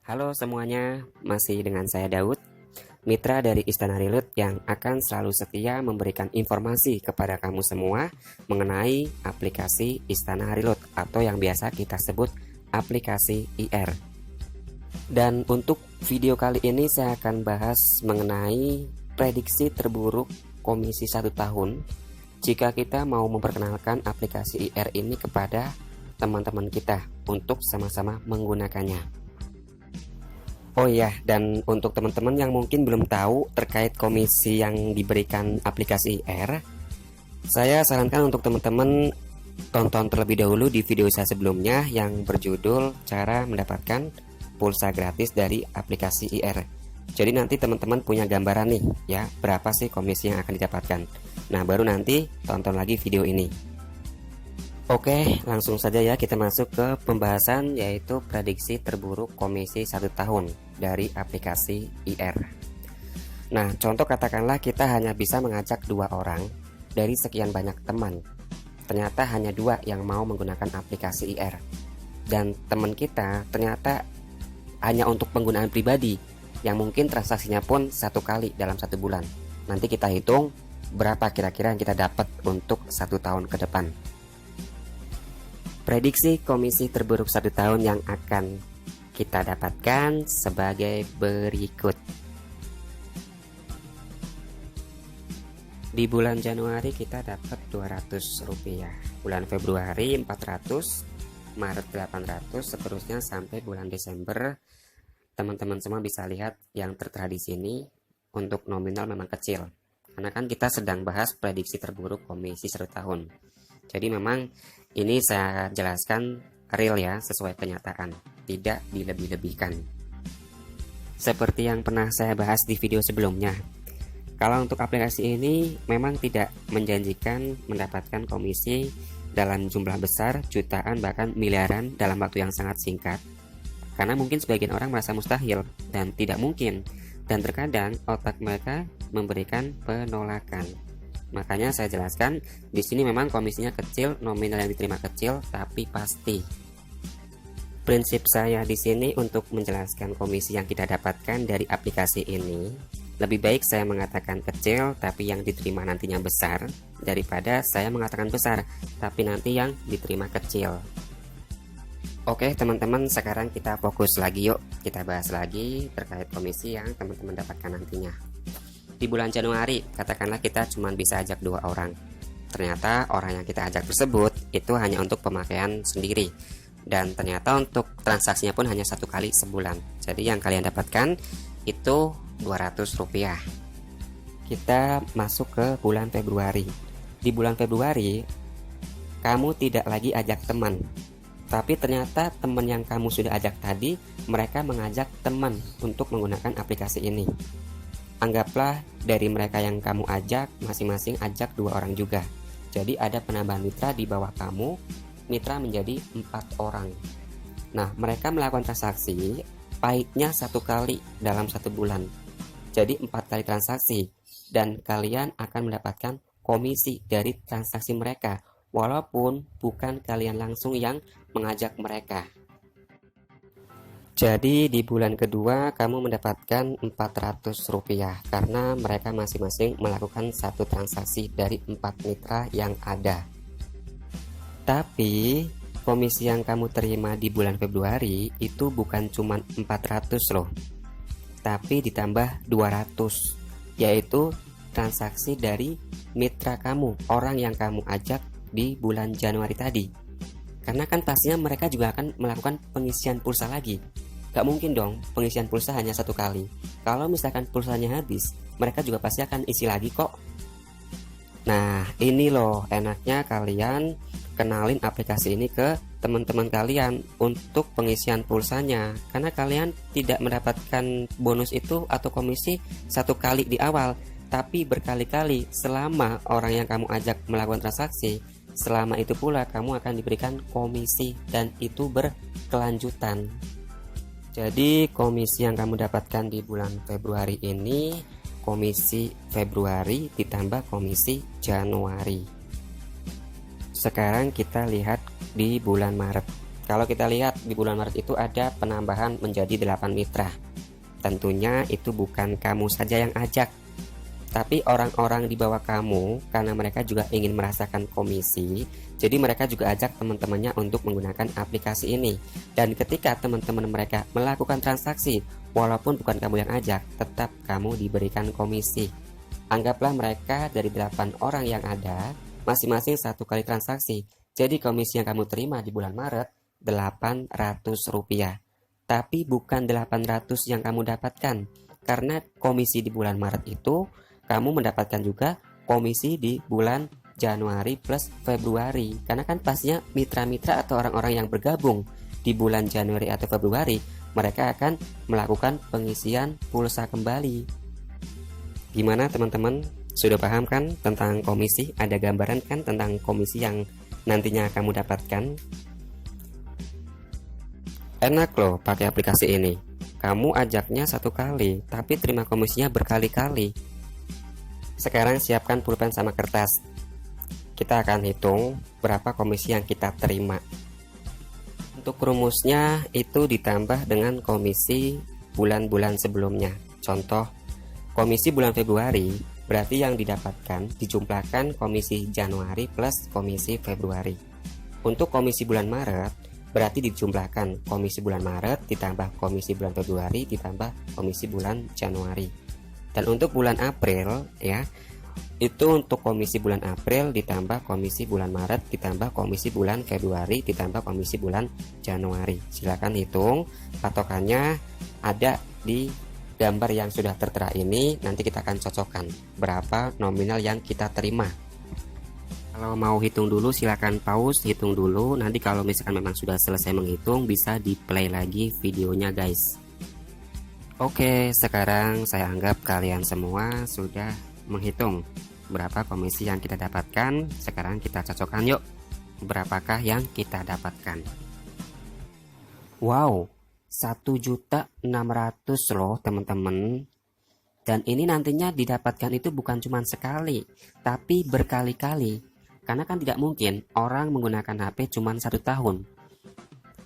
Halo semuanya, masih dengan saya Daud, mitra dari Istana Reload yang akan selalu setia memberikan informasi kepada kamu semua mengenai aplikasi Istana Reload atau yang biasa kita sebut aplikasi IR. Dan untuk video kali ini saya akan bahas mengenai prediksi terburuk komisi 1 tahun jika kita mau memperkenalkan aplikasi IR ini kepada teman-teman kita untuk sama-sama menggunakannya. Oh iya, dan untuk teman-teman yang mungkin belum tahu terkait komisi yang diberikan aplikasi IR, saya sarankan untuk teman-teman tonton terlebih dahulu di video saya sebelumnya yang berjudul cara mendapatkan pulsa gratis dari aplikasi IR. Jadi nanti teman-teman punya gambaran nih ya, berapa sih komisi yang akan didapatkan. Nah, baru nanti tonton lagi video ini. Oke, langsung saja ya kita masuk ke pembahasan, yaitu prediksi terburuk komisi 1 tahun dari aplikasi IR. Nah, contoh katakanlah kita hanya bisa mengajak 2 orang dari sekian banyak teman. Ternyata hanya 2 yang mau menggunakan aplikasi IR. Dan teman kita ternyata hanya untuk penggunaan pribadi, yang mungkin transaksinya pun 1 kali dalam 1 bulan. Nanti kita hitung berapa kira-kira yang kita dapat untuk 1 tahun ke depan. Prediksi komisi terburuk 1 tahun yang akan kita dapatkan sebagai berikut. Di bulan Januari kita dapat Rp200, bulan Februari 400, Maret 800, seterusnya sampai bulan Desember. Teman-teman semua bisa lihat yang tertera di sini untuk nominal memang kecil. Karena kan kita sedang bahas prediksi terburuk komisi 1 tahun. Jadi memang ini saya jelaskan real ya, sesuai kenyataan, tidak dilebih-lebihkan. Seperti yang pernah saya bahas di video sebelumnya, kalau untuk aplikasi ini memang tidak menjanjikan mendapatkan komisi dalam jumlah besar, jutaan bahkan miliaran dalam waktu yang sangat singkat. Karena mungkin sebagian orang merasa mustahil dan tidak mungkin, dan terkadang otak mereka memberikan penolakan. Makanya saya jelaskan di sini memang komisinya kecil, nominal yang diterima kecil, tapi pasti. Prinsip saya di sini untuk menjelaskan komisi yang kita dapatkan dari aplikasi ini, lebih baik saya mengatakan kecil tapi yang diterima nantinya besar, daripada saya mengatakan besar tapi nanti yang diterima kecil. Oke teman-teman, sekarang kita fokus lagi yuk, kita bahas lagi terkait komisi yang teman-teman dapatkan nantinya. Di bulan Januari, katakanlah kita cuma bisa ajak 2 orang. Ternyata orang yang kita ajak tersebut itu hanya untuk pemakaian sendiri. Dan ternyata untuk transaksinya pun hanya 1 kali sebulan. Jadi yang kalian dapatkan itu Rp200. Kita masuk ke bulan Februari. Di bulan Februari, kamu tidak lagi ajak teman. Tapi ternyata teman yang kamu sudah ajak tadi, mereka mengajak teman untuk menggunakan aplikasi ini. Anggaplah dari mereka yang kamu ajak, masing-masing ajak 2 orang juga. Jadi ada penambahan mitra di bawah kamu, mitra menjadi 4 orang. Nah, mereka melakukan transaksi, pahitnya 1 kali dalam 1 bulan. Jadi 4 kali transaksi, dan kalian akan mendapatkan komisi dari transaksi mereka, walaupun bukan kalian langsung yang mengajak mereka. Jadi di bulan kedua kamu mendapatkan Rp400 karena mereka masing-masing melakukan 1 transaksi dari 4 mitra yang ada. Tapi komisi yang kamu terima di bulan Februari itu bukan cuma 400 loh, tapi ditambah 200, yaitu transaksi dari mitra kamu, orang yang kamu ajak di bulan Januari tadi. Karena kan pastinya mereka juga akan melakukan pengisian pulsa lagi. Gak mungkin dong pengisian pulsa hanya 1 kali. Kalau misalkan pulsanya habis, mereka juga pasti akan isi lagi kok. Nah, ini loh enaknya kalian kenalin aplikasi ini ke teman-teman kalian untuk pengisian pulsanya. Karena kalian tidak mendapatkan bonus itu atau komisi 1 kali di awal, tapi berkali-kali selama orang yang kamu ajak melakukan transaksi. Selama itu pula kamu akan diberikan komisi dan itu berkelanjutan. Jadi komisi yang kamu dapatkan di bulan Februari ini komisi Februari ditambah komisi Januari. Sekarang kita lihat di bulan Maret. Kalau kita lihat di bulan Maret itu ada penambahan menjadi 8 mitra. Tentunya itu bukan kamu saja yang ajak, tapi orang-orang di bawah kamu, karena mereka juga ingin merasakan komisi. Jadi mereka juga ajak teman-temannya untuk menggunakan aplikasi ini. Dan ketika teman-teman mereka melakukan transaksi, walaupun bukan kamu yang ajak, tetap kamu diberikan komisi. Anggaplah mereka dari 8 orang yang ada, masing-masing 1 kali transaksi. Jadi komisi yang kamu terima di bulan Maret Rp800. Tapi bukan 800 yang kamu dapatkan. Karena komisi di bulan Maret itu kamu mendapatkan juga komisi di bulan Januari plus Februari. Karena kan pastinya mitra-mitra atau orang-orang yang bergabung di bulan Januari atau Februari, mereka akan melakukan pengisian pulsa kembali. Gimana teman-teman? Sudah paham kan tentang komisi? Ada gambaran kan tentang komisi yang nantinya kamu dapatkan? Enak loh pakai aplikasi ini. Kamu ajaknya 1 kali, tapi terima komisinya berkali-kali. Sekarang siapkan pulpen sama kertas. Kita akan hitung berapa komisi yang kita terima. Untuk rumusnya itu ditambah dengan komisi bulan-bulan sebelumnya. Contoh, komisi bulan Februari berarti yang didapatkan dijumlahkan komisi Januari plus komisi Februari. Untuk komisi bulan Maret berarti dijumlahkan komisi bulan Maret ditambah komisi bulan Februari ditambah komisi bulan Januari. Dan untuk bulan April ya, itu untuk komisi bulan April ditambah komisi bulan Maret ditambah komisi bulan Februari ditambah komisi bulan Januari. Silakan hitung, patokannya ada di gambar yang sudah tertera ini. Nanti kita akan cocokkan berapa nominal yang kita terima. Kalau mau hitung dulu silakan pause, hitung dulu. Nanti kalau misalkan memang sudah selesai menghitung, bisa di play lagi videonya guys. Oke, sekarang saya anggap kalian semua sudah menghitung berapa komisi yang kita dapatkan. Sekarang kita cocokkan yuk, berapakah yang kita dapatkan. Wow, 1.600.000 loh teman-teman. Dan ini nantinya didapatkan itu bukan cuma sekali, tapi berkali-kali. Karena kan tidak mungkin orang menggunakan HP cuma 1 tahun.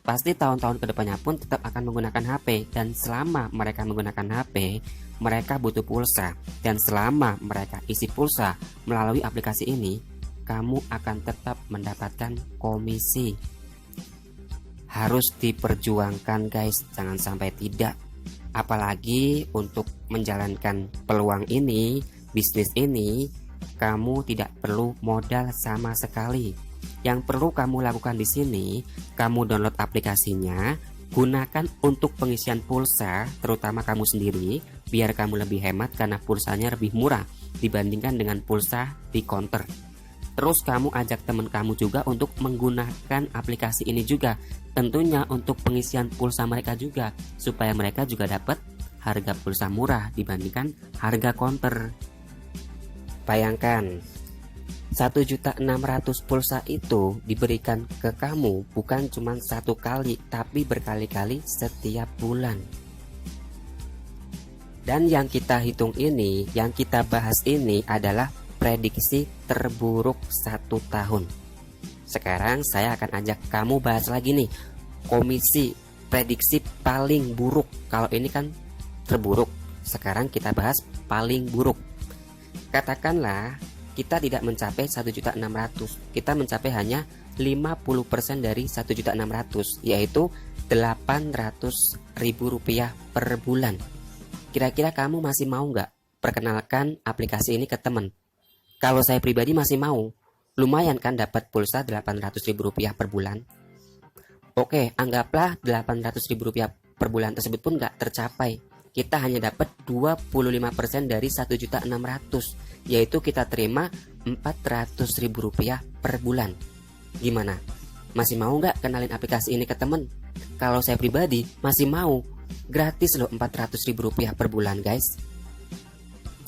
Pasti tahun-tahun kedepannya pun tetap akan menggunakan HP. Dan selama mereka menggunakan HP, mereka butuh pulsa. Dan selama mereka isi pulsa melalui aplikasi ini, kamu akan tetap mendapatkan komisi. Harus diperjuangkan guys, jangan sampai tidak. Apalagi untuk menjalankan peluang ini, bisnis ini, kamu tidak perlu modal sama sekali. Yang perlu kamu lakukan di sini, kamu download aplikasinya, gunakan untuk pengisian pulsa, terutama kamu sendiri, biar kamu lebih hemat karena pulsanya lebih murah dibandingkan dengan pulsa di counter. Terus kamu ajak teman kamu juga untuk menggunakan aplikasi ini juga, tentunya untuk pengisian pulsa mereka juga, supaya mereka juga dapat harga pulsa murah dibandingkan harga counter. Bayangkan 1.600.000 pulsa itu diberikan ke kamu bukan cuma 1 kali, tapi berkali-kali setiap bulan. Dan yang kita hitung ini, yang kita bahas ini adalah prediksi terburuk 1 tahun. Sekarang saya akan ajak kamu bahas lagi nih, komisi prediksi paling buruk. Kalau ini kan terburuk, sekarang kita bahas paling buruk. Katakanlah kita tidak mencapai 1.600.000, kita mencapai hanya 50% dari 1.600.000, yaitu Rp800.000 per bulan. Kira-kira kamu masih mau nggak perkenalkan aplikasi ini ke teman? Kalau saya pribadi masih mau. Lumayan kan dapat pulsa Rp800.000 per bulan. Oke, anggaplah Rp800.000 per bulan tersebut pun nggak tercapai. Kita hanya dapat 25% dari 1.600.000, yaitu kita terima Rp400.000 per bulan. Gimana? Masih mau nggak kenalin aplikasi ini ke temen? Kalau saya pribadi masih mau. Gratis loh Rp400.000 per bulan guys.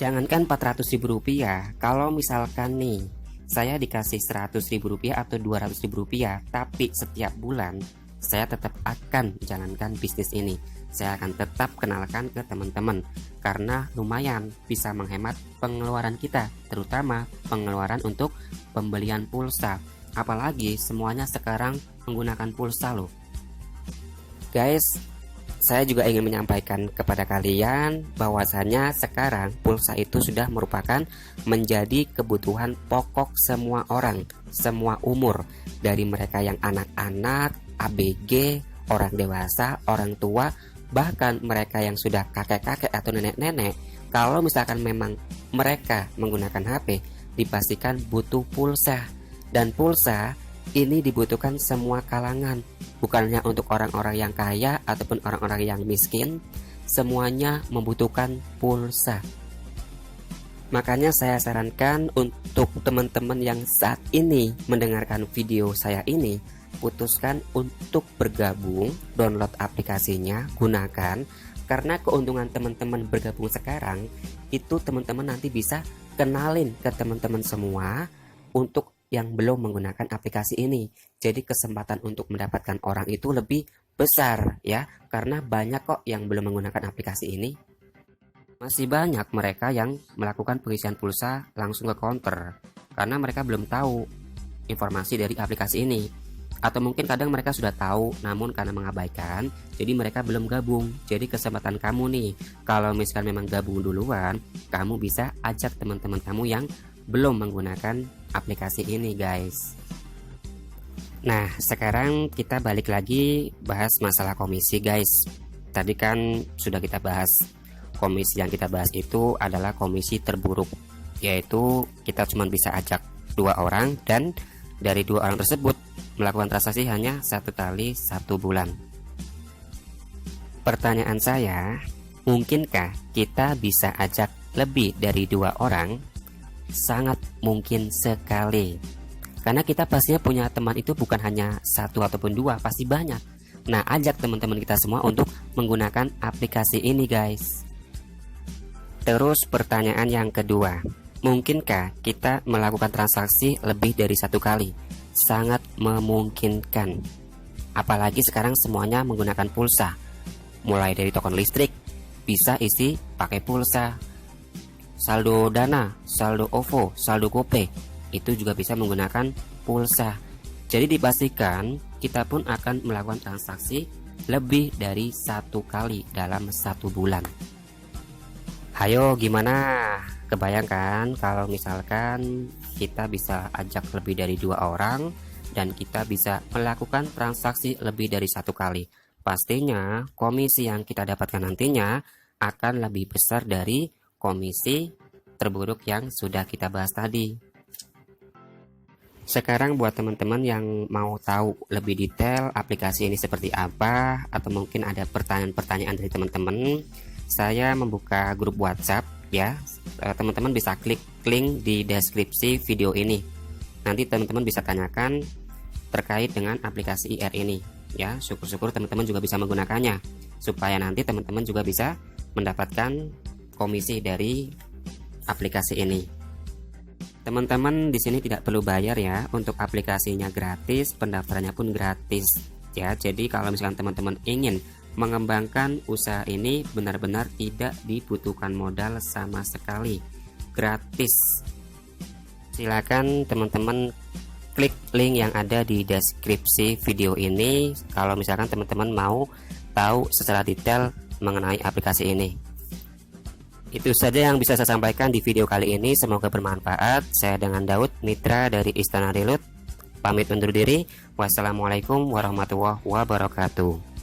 Jangankan Rp400.000, kalau misalkan nih saya dikasih Rp100.000 atau Rp200.000, tapi setiap bulan saya tetap akan jalankan bisnis ini. Saya akan tetap kenalkan ke teman-teman, karena lumayan bisa menghemat pengeluaran kita, terutama pengeluaran untuk pembelian pulsa. Apalagi semuanya sekarang menggunakan pulsa loh. Guys, saya juga ingin menyampaikan kepada kalian bahwasannya sekarang pulsa itu sudah merupakan menjadi kebutuhan pokok semua orang, semua umur, dari mereka yang anak-anak, ABG, orang dewasa, orang tua, bahkan mereka yang sudah kakek-kakek atau nenek-nenek. Kalau misalkan memang mereka menggunakan HP, dipastikan butuh pulsa. Dan pulsa ini dibutuhkan semua kalangan, bukannya untuk orang-orang yang kaya ataupun orang-orang yang miskin. Semuanya membutuhkan pulsa. Makanya saya sarankan untuk teman-teman yang saat ini mendengarkan video saya ini, putuskan untuk bergabung, download aplikasinya, gunakan. Karena keuntungan teman-teman bergabung sekarang itu, teman-teman nanti bisa kenalin ke teman-teman semua untuk yang belum menggunakan aplikasi ini. Jadi kesempatan untuk mendapatkan orang itu lebih besar ya, karena banyak kok yang belum menggunakan aplikasi ini. Masih banyak mereka yang melakukan pengisian pulsa langsung ke counter karena mereka belum tahu informasi dari aplikasi ini. Atau mungkin kadang mereka sudah tahu namun karena mengabaikan, jadi mereka belum gabung. Jadi kesempatan kamu nih, kalau misalkan memang gabung duluan, kamu bisa ajak teman-teman kamu yang belum menggunakan aplikasi ini guys. Nah, sekarang kita balik lagi bahas masalah komisi guys. Tadi kan sudah kita bahas, komisi yang kita bahas itu adalah komisi terburuk, yaitu kita cuma bisa ajak 2 orang, dan dari 2 orang tersebut melakukan transaksi hanya 1 kali 1 bulan. Pertanyaan saya, mungkinkah kita bisa ajak lebih dari 2 orang? Sangat mungkin sekali, karena kita pastinya punya teman itu bukan hanya 1 ataupun 2, pasti banyak. Nah, ajak teman-teman kita semua untuk menggunakan aplikasi ini guys. Terus pertanyaan yang kedua, mungkinkah kita melakukan transaksi lebih dari 1 kali? Sangat memungkinkan, apalagi sekarang semuanya menggunakan pulsa. Mulai dari token listrik bisa isi pakai pulsa, saldo Dana, saldo OVO, saldo GoPay itu juga bisa menggunakan pulsa. Jadi dipastikan kita pun akan melakukan transaksi lebih dari 1 kali dalam 1 bulan. Hayo, gimana? Kebayangkan kalau misalkan kita bisa ajak lebih dari 2 orang dan kita bisa melakukan transaksi lebih dari 1 kali. Pastinya komisi yang kita dapatkan nantinya akan lebih besar dari komisi terburuk yang sudah kita bahas tadi. Sekarang buat teman-teman yang mau tahu lebih detail aplikasi ini seperti apa, atau mungkin ada pertanyaan-pertanyaan dari teman-teman, saya membuka grup WhatsApp ya. Teman-teman bisa klik link di deskripsi video ini. Nanti teman-teman bisa tanyakan terkait dengan aplikasi IR ini ya. Syukur-syukur teman-teman juga bisa menggunakannya, supaya nanti teman-teman juga bisa mendapatkan komisi dari aplikasi ini. Teman-teman di sini tidak perlu bayar ya, untuk aplikasinya gratis, pendaftarannya pun gratis ya. Jadi kalau misalkan teman-teman ingin mengembangkan usaha ini, benar-benar tidak dibutuhkan modal sama sekali, gratis. Silakan teman-teman klik link yang ada di deskripsi video ini kalau misalkan teman-teman mau tahu secara detail mengenai aplikasi ini. Itu saja yang bisa saya sampaikan di video kali ini, semoga bermanfaat. Saya dengan Daud Mitra dari Istana Reload, pamit undur diri. Wassalamualaikum warahmatullahi wabarakatuh.